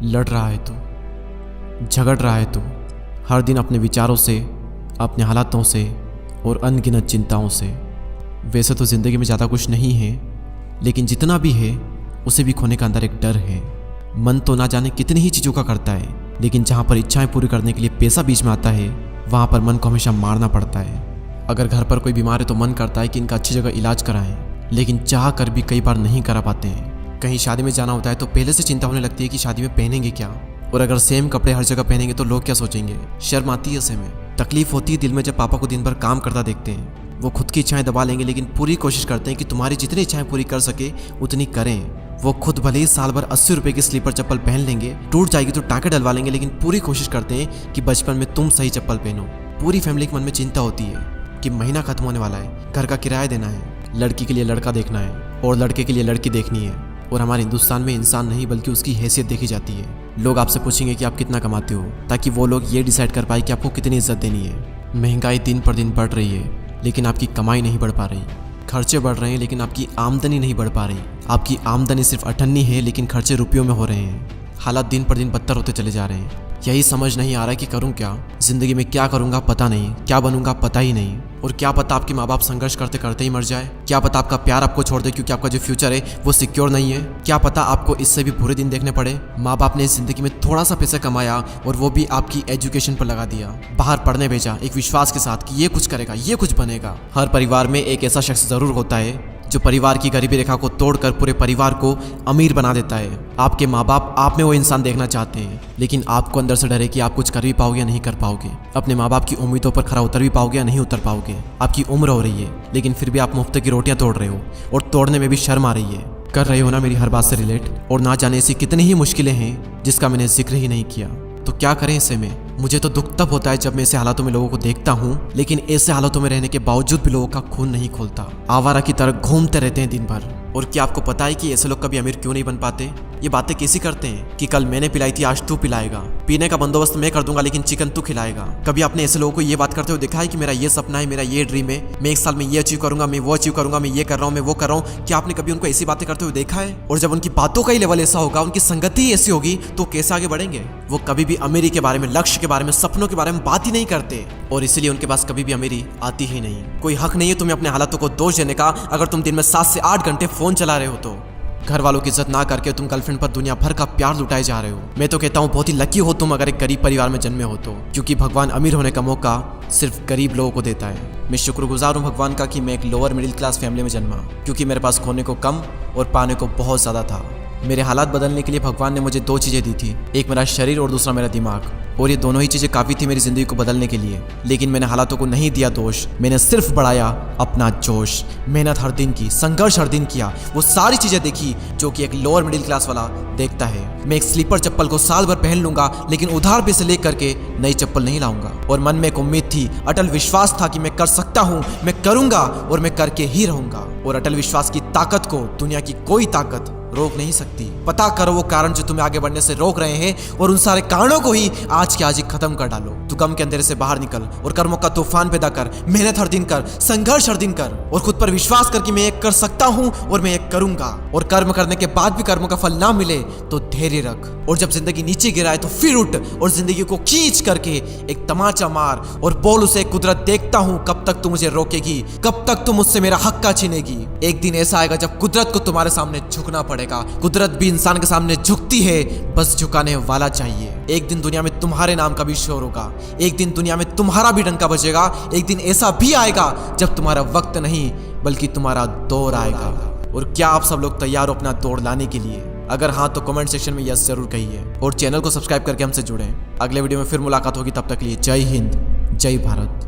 लड़ रहा है तू, झगड़ रहा है तू, हर दिन अपने विचारों से, अपने हालातों से और अनगिनत चिंताओं से। वैसे तो ज़िंदगी में ज़्यादा कुछ नहीं है, लेकिन जितना भी है उसे भी खोने का अंदर एक डर है। मन तो ना जाने कितनी ही चीज़ों का करता है, लेकिन जहाँ पर इच्छाएं पूरी करने के लिए पैसा बीच में आता है, वहाँ पर मन को हमेशा मारना पड़ता है। अगर घर पर कोई बीमार है तो मन करता है कि इनका अच्छी जगह इलाज कराएं, लेकिन चाह कर भी कई बार नहीं करा पाते हैं। कहीं शादी में जाना होता है तो पहले से चिंता होने लगती है कि शादी में पहनेंगे क्या, और अगर सेम कपड़े हर जगह पहनेंगे तो लोग क्या सोचेंगे। शर्म आती है ऐसे में। तकलीफ होती है दिल में जब पापा को दिन भर काम करता देखते हैं। वो खुद की इच्छाएं दबा लेंगे, लेकिन पूरी कोशिश करते हैं कि तुम्हारी जितनी इच्छाएं पूरी कर सके उतनी करें। वो खुद भले ही साल भर 80 रुपए की स्लीपर चप्पल पहन लेंगे, टूट जाएगी तो टाँके डलवा लेंगे, लेकिन पूरी कोशिश करते हैं कि बचपन में तुम सही चप्पल पहनो। पूरी फैमिली के मन में चिंता होती है कि महीना खत्म होने वाला है, घर का किराया देना है, लड़की के लिए लड़का देखना है और लड़के के लिए लड़की देखनी है। और हमारे हिंदुस्तान में इंसान नहीं बल्कि उसकी हैसियत देखी जाती है। लोग आपसे पूछेंगे कि आप कितना कमाते हो, ताकि वो लोग ये डिसाइड कर पाए कि आपको कितनी इज्जत देनी है। महंगाई दिन पर दिन बढ़ रही है, लेकिन आपकी कमाई नहीं बढ़ पा रही। खर्चे बढ़ रहे हैं, लेकिन आपकी आमदनी नहीं बढ़ पा रही। आपकी आमदनी सिर्फ 98 है, लेकिन खर्चे रुपयों में हो रहे हैं। हालात दिन पर दिन बदतर होते चले जा रहे हैं। यही समझ नहीं आ रहा कि करूं क्या। जिंदगी में क्या करूंगा पता नहीं, क्या बनूंगा पता ही नहीं। और क्या पता आपके माँ बाप संघर्ष करते करते ही मर जाए। क्या पता आपका प्यार आपको छोड़ दे, क्योंकि आपका जो फ्यूचर है वो सिक्योर नहीं है। क्या पता आपको इससे भी बुरे दिन देखने पड़े। माँ बाप ने इस जिंदगी में थोड़ा सा पैसा कमाया और वो भी आपकी एजुकेशन पर लगा दिया, बाहर पढ़ने भेजा एक विश्वास के साथ कि ये कुछ करेगा, ये कुछ बनेगा। हर परिवार में एक ऐसा शख्स जरूर होता है जो परिवार की गरीबी रेखा को तोड़कर पूरे परिवार को अमीर बना देता है। आपके माँ बाप आप में वो इंसान देखना चाहते हैं, लेकिन आपको अंदर से डर है कि आप कुछ कर भी पाओगे या नहीं कर पाओगे। अपने माँ बाप की उम्मीदों पर खरा उतर भी पाओगे या नहीं उतर पाओगे। आपकी उम्र हो रही है, लेकिन फिर भी आप मुफ्त की रोटियां तोड़ रहे हो और तोड़ने में भी शर्म आ रही है। कर रहे हो ना मेरी हर बात से रिलेट, और ना जाने ऐसी कितनी ही मुश्किलें हैं जिसका मैंने जिक्र ही नहीं किया। तो क्या करें ऐसे में। मुझे तो दुख तब होता है जब मैं ऐसे हालातों में लोगों को देखता हूँ, लेकिन ऐसे हालातों में रहने के बावजूद भी लोगों का खून नहीं खोलता। आवारा की तरह घूमते रहते हैं दिन भर। और क्या आपको पता है कि ऐसे लोग कभी अमीर क्यों नहीं बन पाते? ये बातें कैसी करते हैं कि कल मैंने पिलाई थी, आज तू पिलाएगा। पीने का बंदोबस्त मैं कर दूंगा, लेकिन चिकन तू खिलाएगा। कभी आपने ऐसे लोगों को ये बात करते हुए देखा है कि मेरा ये सपना है, मेरा ये ड्रीम है, मैं 1 साल में ये अचीव करूंगा, मैं वो अचीव करूंगा, मैं ये कर रहा हूँ, मैं वो कर रहा हूँ? क्या आपने कभी उनको ऐसी बातें करते हुए देखा है? और जब उनकी बातों का ही लेवल ऐसा होगा, उनकी संगति ही ऐसी होगी, तो कैसे आगे बढ़ेंगे? वो कभी भी अमीरी के बारे में, लक्ष्य के बारे में, सपनों के बारे में बात ही नहीं करते, और इसलिए उनके पास कभी भी अमीरी आती ही नहीं। कोई हक नहीं है तुम्हें अपने हालातों को दोष देने का। अगर तुम दिन में 7 से 8 घंटे फोन चला रहे हो तो घर वालों की इज्जत ना करके तुम गर्लफ्रेंड पर दुनिया भर का प्यार लुटाए जा रहे हो। मैं तो कहता हूँ बहुत ही लकी हो तुम अगर एक गरीब परिवार में जन्मे हो तो, क्योंकि भगवान अमीर होने का मौका सिर्फ गरीब लोगों को देता है। मैं शुक्रगुजार हूँ भगवान का कि मैं एक लोअर मिडिल क्लास फैमिली में जन्मा, क्योंकि मेरे पास खोने को कम और पाने को बहुत ज़्यादा था। मेरे हालात बदलने के लिए भगवान ने मुझे 2 चीज़ें दी थी, एक मेरा शरीर और दूसरा मेरा दिमाग। और ये दोनों ही चीज़ें काफ़ी थी मेरी ज़िंदगी को बदलने के लिए। लेकिन मैंने हालातों को नहीं दिया दोष, मैंने सिर्फ बढ़ाया अपना जोश। मेहनत हर दिन की, संघर्ष हर दिन किया, वो सारी चीज़ें देखी जो कि एक लोअर मिडिल क्लास वाला देखता है। मैं एक स्लीपर चप्पल को साल भर पहन लूंगा, लेकिन उधार पैसे ले करके नई चप्पल नहीं लाऊंगा। और मन में एक उम्मीद थी, अटल विश्वास था कि मैं कर सकता हूँ, मैं करूँगा और मैं करके ही रहूँगा। और अटल विश्वास की ताकत को दुनिया की कोई ताकत रोक नहीं सकती। पता करो वो कारण जो तुम्हें आगे बढ़ने से रोक रहे हैं, और उन सारे कारणों को ही आज के आज ही खत्म कर डालो। तू गम के अंधेरे से बाहर निकल और कर्मों का तूफान पैदा कर। मेहनत हर दिन कर, संघर्ष हर दिन कर, और खुद पर विश्वास कर कि मैं एक कर सकता हूँ और मैं एक करूंगा। और कर्म करने के बाद भी कर्मों का फल ना मिले तो धैर्य रख, और जब जिंदगी नीचे गिराए तो फिर उठ और जिंदगी को खींच करके एक तमाचा मार और बोल उसे, कुदरत देखता हूँ कब तक तू मुझे रोकेगी, कब तक तू मुझसे मेरा हक का छीनेगी। एक दिन ऐसा आएगा जब कुदरत को तुम्हारे सामने झुकना पड़ेगा। कुदरत भी इंसान के सामने झुकती है, बस झुकाने वाला चाहिए। एक दिन दुनिया में तुम्हारे नाम का भी शोर होगा, एक दिन दुनिया में तुम्हारा भी डंका बजेगा। एक दिन ऐसा भी आएगा जब तुम्हारा वक्त नहीं बल्कि तुम्हारा दौर आएगा। और क्या आप सब लोग तैयार हो अपना दौर लाने के लिए? अगर हाँ तो कमेंट सेक्शन में यस जरूर कहिए, और चैनल को सब्सक्राइब करके हमसे जुड़ें। अगले वीडियो में फिर मुलाकात होगी, तब तक के लिए जय हिंद, जय भारत।